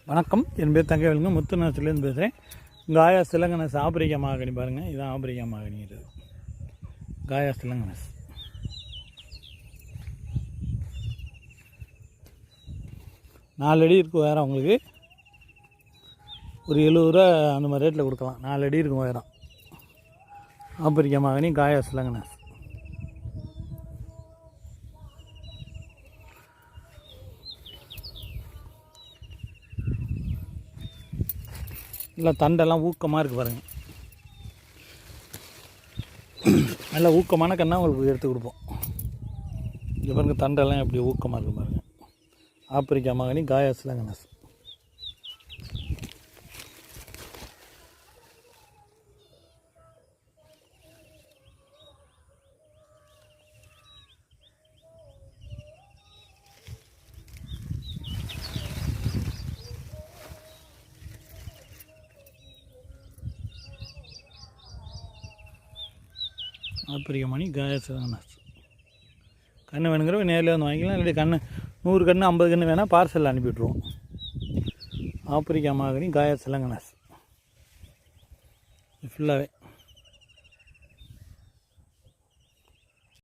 வணக்கம், என் பேர் தங்கவேலுங்க. முத்துநாச்சிலேருந்து பேசுகிறேன். காயா சிலங்கனஸ் ஆப்பிரிக்கா மாகனி பாருங்கள். இதுதான் ஆப்பிரிக்கா மாகனி. இது காயா சிலங்கனஸ். நாலு அடி இருக்கும் உயரம். உங்களுக்கு ஒரு 70 ரூபா அந்த மாதிரி ரேட்டில் கொடுக்கலாம். 4 அடி இருக்கும் உயரம். ஆப்பிரிக்கா மாகனி காயா சிலங்கனஸ். நல்லா தண்டெல்லாம் ஊக்கமாக இருக்குது பாருங்கள். நல்லா ஊக்கமான கண்ணாக உங்களுக்கு எடுத்து கொடுப்போம். இங்கே பாருங்கள், தண்டெல்லாம் எப்படி ஊக்கமாக இருக்குது பாருங்கள். ஆப்பிரிக்கா மாகனி காயா சிலங்கனஸ். ஆப்பிரிக்கா மணி காயா சிலங்கனஸ். கன்று வேணுங்கிறவங்க நேரில் வந்து வாங்கிக்கலாம். இல்லாட்டி கன்று 100 கன்று 50 கன்று வேணால் பார்சலில் அனுப்பிவிட்ருவோம். ஆப்பிரிக்கா மாகனி காயா சிலங்கனஸ் ஃபுல்லாகவே